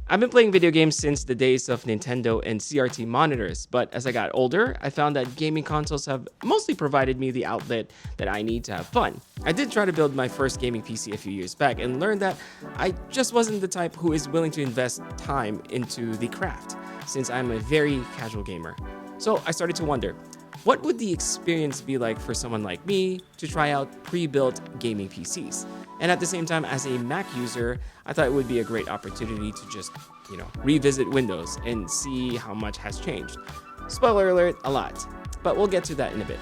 I've been playing video games since the days of Nintendo and CRT monitors, but as I got older, I found that gaming consoles have mostly provided me the outlet that I need to have fun. I did try to build my first gaming PC a few years back and learned that I just wasn't the type who is willing to invest time into the craft, since I'm a very casual gamer. So I started to wonder, what would the experience be like for someone like me to try out pre-built gaming PCs? And at the same time, as a Mac user, I thought it would be a great opportunity to just, revisit Windows and see how much has changed. Spoiler alert, a lot. But we'll get to that in a bit.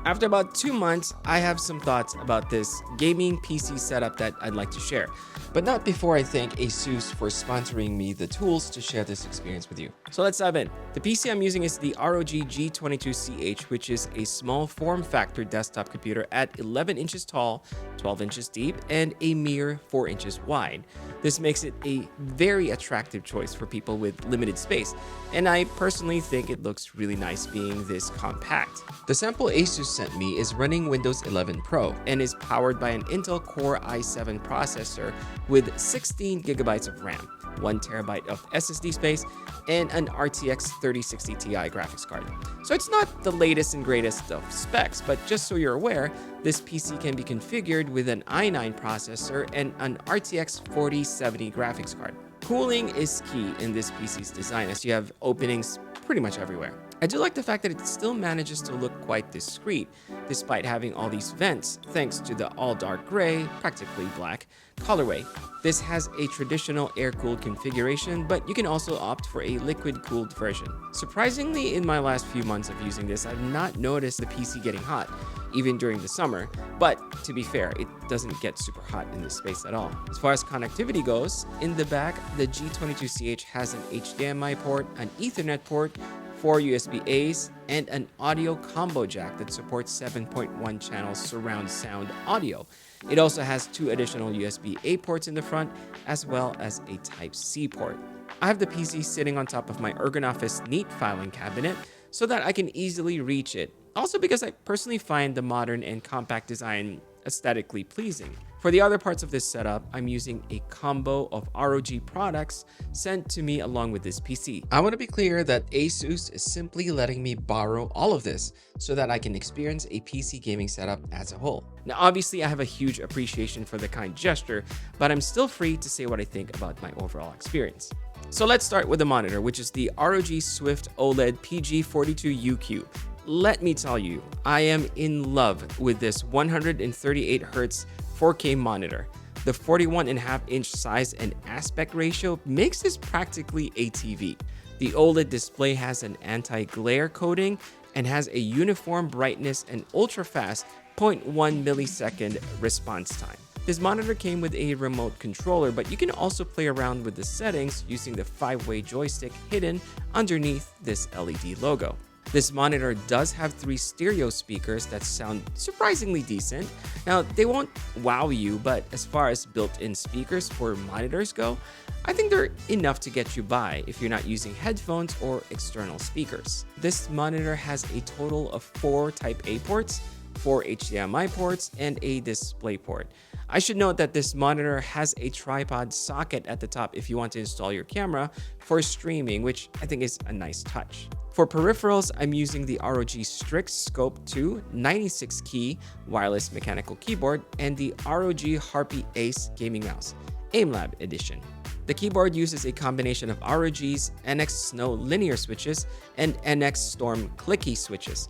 After about 2 months, I have some thoughts about this gaming PC setup that I'd like to share. But not before I thank ASUS for sponsoring me the tools to share this experience with you. So let's dive in. The PC I'm using is the ROG G22CH, which is a small form factor desktop computer at 11 inches tall, 12 inches deep, and a mere 4 inches wide. This makes it a very attractive choice for people with limited space, and I personally think it looks really nice being this compact. The sample ASUS sent me is running Windows 11 Pro and is powered by an Intel Core i7 processor with 16 gigabytes of RAM, 1 terabyte of SSD space, and an RTX 3060 Ti graphics card. So it's not the latest and greatest of specs, but just so you're aware, this PC can be configured with an i9 processor and an RTX 4070 graphics card. Cooling is key in this PC's design, as you have openings pretty much everywhere. I do like the fact that it still manages to look quite discreet, despite having all these vents, thanks to the all dark gray, practically black, colorway. This has a traditional air-cooled configuration, but you can also opt for a liquid-cooled version. Surprisingly, in my last few months of using this, I've not noticed the PC getting hot, even during the summer. But to be fair, it doesn't get super hot in this space at all. As far as connectivity goes, in the back, the G22CH has an HDMI port, an Ethernet port, 4 USB-As, and an audio combo jack that supports 7.1 channel surround sound audio. It also has 2 additional USB-A ports in the front, as well as a Type-C port. I have the PC sitting on top of my Ergonoffice neat filing cabinet so that I can easily reach it. Also because I personally find the modern and compact design aesthetically pleasing. For the other parts of this setup, I'm using a combo of ROG products sent to me along with this PC. I want to be clear that ASUS is simply letting me borrow all of this so that I can experience a PC gaming setup as a whole. Now, obviously, I have a huge appreciation for the kind gesture, but I'm still free to say what I think about my overall experience. So let's start with the monitor, which is the ROG Swift OLED PG42UQ. Let me tell you, I am in love with this 138Hz 4K monitor. The 41.5-inch size and aspect ratio makes this practically a TV. The OLED display has an anti-glare coating and has a uniform brightness and ultra-fast 0.1 millisecond response time. This monitor came with a remote controller, but you can also play around with the settings using the 5-way joystick hidden underneath this LED logo. This monitor does have 3 stereo speakers that sound surprisingly decent. Now, they won't wow you, but as far as built-in speakers for monitors go, I think they're enough to get you by if you're not using headphones or external speakers. This monitor has a total of 4 Type-A ports, 4 HDMI ports, and a display port. I should note that this monitor has a tripod socket at the top if you want to install your camera for streaming, which I think is a nice touch. For peripherals, I'm using the ROG Strix Scope 2 96-key wireless mechanical keyboard and the ROG Harpy Ace gaming mouse, AimLab edition. The keyboard uses a combination of ROG's NX Snow linear switches and NX Storm clicky switches.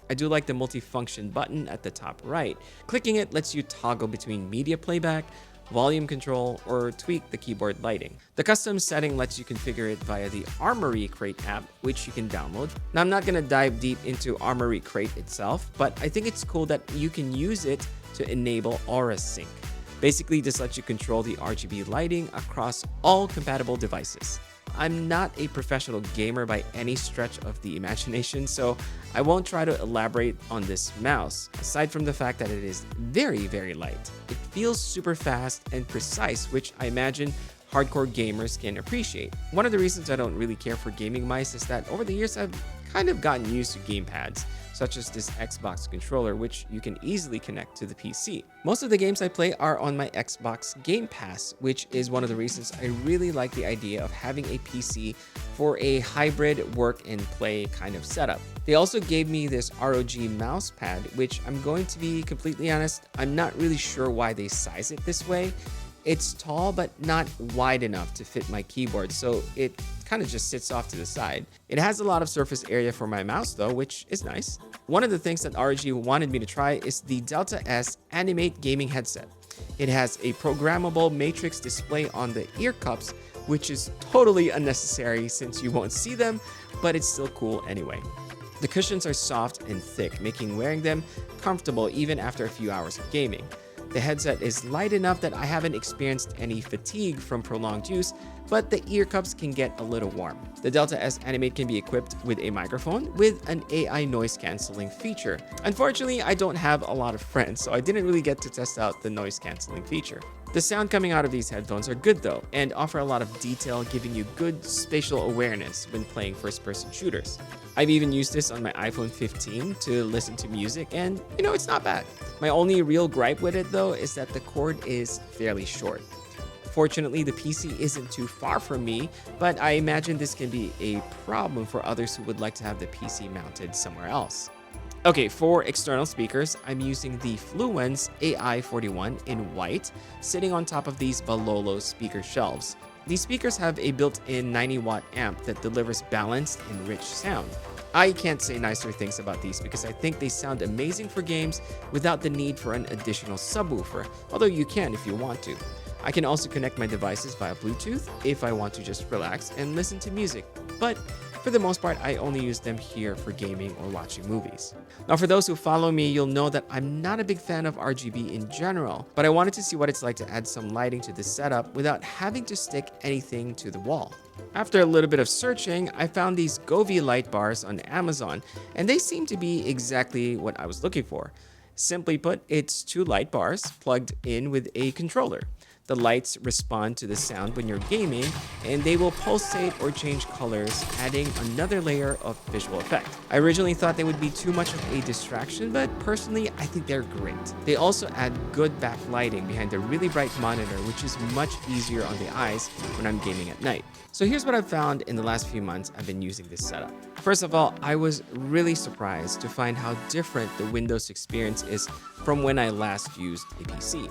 I do like the multifunction button at the top right. Clicking it lets you toggle between media playback, volume control, or tweak the keyboard lighting. The custom setting lets you configure it via the Armoury Crate app, which you can download. Now, I'm not going to dive deep into Armoury Crate itself, but I think it's cool that you can use it to enable Aura Sync. Basically, this lets you control the RGB lighting across all compatible devices. I'm not a professional gamer by any stretch of the imagination, so I won't try to elaborate on this mouse, aside from the fact that it is very, very light. It feels super fast and precise, which I imagine hardcore gamers can appreciate. One of the reasons I don't really care for gaming mice is that over the years I've kind of gotten used to gamepads, such as this Xbox controller, which you can easily connect to the PC. Most of the games I play are on my Xbox Game Pass, which is one of the reasons I really like the idea of having a PC for a hybrid work and play kind of setup. They also gave me this ROG mouse pad, which I'm going to be completely honest, I'm not really sure why they size it this way. It's tall but not wide enough to fit my keyboard, so it kind of just sits off to the side. It has a lot of surface area for my mouse though, which is nice. One of the things that ROG wanted me to try is the Delta S Animate gaming headset. It has a programmable matrix display on the ear cups, which is totally unnecessary since you won't see them, but it's still cool anyway. The cushions are soft and thick, making wearing them comfortable even after a few hours of gaming. The headset is light enough that I haven't experienced any fatigue from prolonged use, but the ear cups can get a little warm. The Delta S Animate can be equipped with a microphone with an AI noise cancelling feature. Unfortunately, I don't have a lot of friends, so I didn't really get to test out the noise cancelling feature. The sound coming out of these headphones are good though, and offer a lot of detail, giving you good spatial awareness when playing first-person shooters. I've even used this on my iPhone 15 to listen to music, and it's not bad. My only real gripe with it though is that the cord is fairly short. Fortunately, the PC isn't too far from me, but I imagine this can be a problem for others who would like to have the PC mounted somewhere else. Okay, for external speakers, I'm using the Fluence AI41 in white, sitting on top of these Balolo speaker shelves. These speakers have a built-in 90-watt amp that delivers balanced and rich sound. I can't say nicer things about these because I think they sound amazing for games without the need for an additional subwoofer, although you can if you want to. I can also connect my devices via Bluetooth if I want to just relax and listen to music, but for the most part, I only use them here for gaming or watching movies. Now, for those who follow me, you'll know that I'm not a big fan of RGB in general, but I wanted to see what it's like to add some lighting to this setup without having to stick anything to the wall. After a little bit of searching, I found these Govee light bars on Amazon, and they seem to be exactly what I was looking for. Simply put, it's two light bars plugged in with a controller. The lights respond to the sound when you're gaming, and they will pulsate or change colors, adding another layer of visual effect. I originally thought they would be too much of a distraction, but personally, I think they're great. They also add good backlighting behind a really bright monitor, which is much easier on the eyes when I'm gaming at night. So here's what I've found in the last few months I've been using this setup. First of all, I was really surprised to find how different the Windows experience is from when I last used a PC.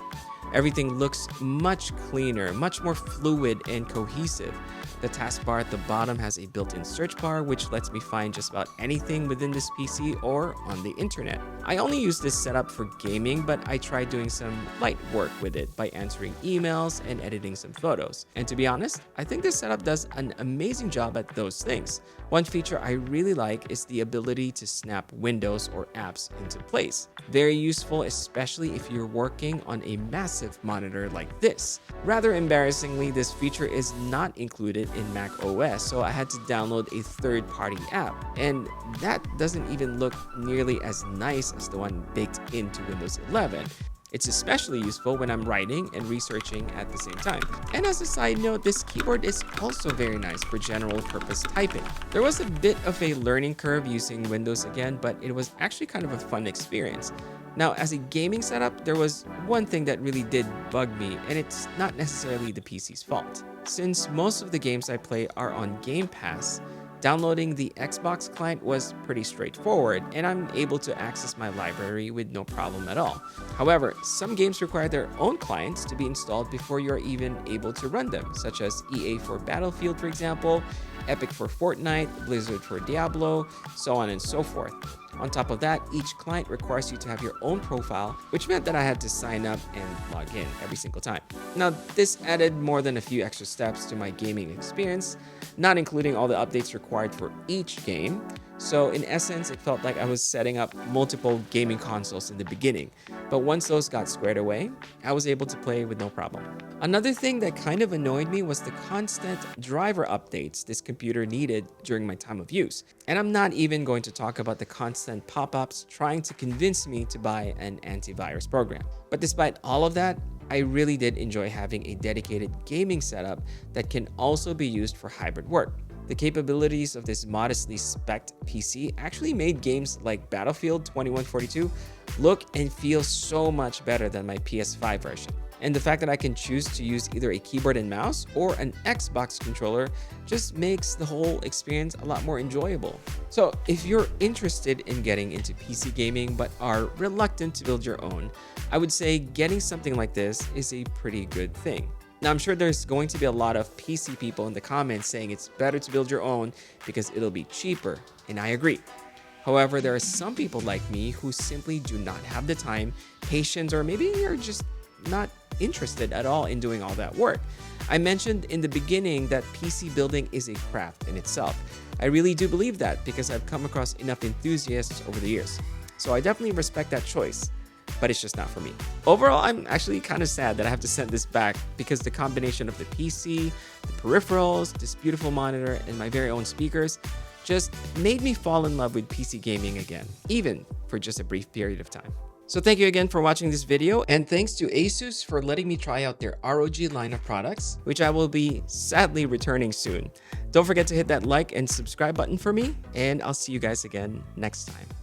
Everything looks much cleaner, much more fluid and cohesive. The taskbar at the bottom has a built-in search bar, which lets me find just about anything within this PC or on the internet. I only use this setup for gaming, but I tried doing some light work with it by answering emails and editing some photos. And to be honest, I think this setup does an amazing job at those things. One feature I really like is the ability to snap windows or apps into place. Very useful, especially if you're working on a massive monitor like this. Rather embarrassingly, this feature is not included in Mac OS, so I had to download a third-party app, and that doesn't even look nearly as nice as the one baked into Windows 11. It's especially useful when I'm writing and researching at the same time. And as a side note, this keyboard is also very nice for general purpose typing. There was a bit of a learning curve using Windows again, but it was actually kind of a fun experience. Now, as a gaming setup, there was one thing that really did bug me, and it's not necessarily the PC's fault. Since most of the games I play are on Game Pass, downloading the Xbox client was pretty straightforward, and I'm able to access my library with no problem at all. However, some games require their own clients to be installed before you're even able to run them, such as EA for Battlefield, for example, Epic for Fortnite, Blizzard for Diablo, so on and so forth. On top of that, each client requires you to have your own profile, which meant that I had to sign up and log in every single time. Now, this added more than a few extra steps to my gaming experience, not including all the updates required for each game. So in essence, it felt like I was setting up multiple gaming consoles in the beginning. But once those got squared away, I was able to play with no problem. Another thing that kind of annoyed me was the constant driver updates this computer needed during my time of use. And I'm not even going to talk about the constant pop-ups trying to convince me to buy an antivirus program. But despite all of that, I really did enjoy having a dedicated gaming setup that can also be used for hybrid work. the capabilities of this modestly spec'd PC actually made games like Battlefield 2142 look and feel so much better than my PS5 version. And the fact that I can choose to use either a keyboard and mouse or an Xbox controller just makes the whole experience a lot more enjoyable. So if you're interested in getting into PC gaming but are reluctant to build your own, I would say getting something like this is a pretty good thing. Now, I'm sure there's going to be a lot of PC people in the comments saying it's better to build your own because it'll be cheaper, and I agree. However, there are some people like me who simply do not have the time, patience, or maybe you're just not interested at all in doing all that work. I mentioned in the beginning that PC building is a craft in itself. I really do believe that because I've come across enough enthusiasts over the years. So I definitely respect that choice, but it's just not for me. Overall, I'm actually kind of sad that I have to send this back because the combination of the PC, the peripherals, this beautiful monitor, and my very own speakers just made me fall in love with PC gaming again, even for just a brief period of time. So thank you again for watching this video, and thanks to Asus for letting me try out their ROG line of products, which I will be sadly returning soon. Don't forget to hit that like and subscribe button for me, and I'll see you guys again next time.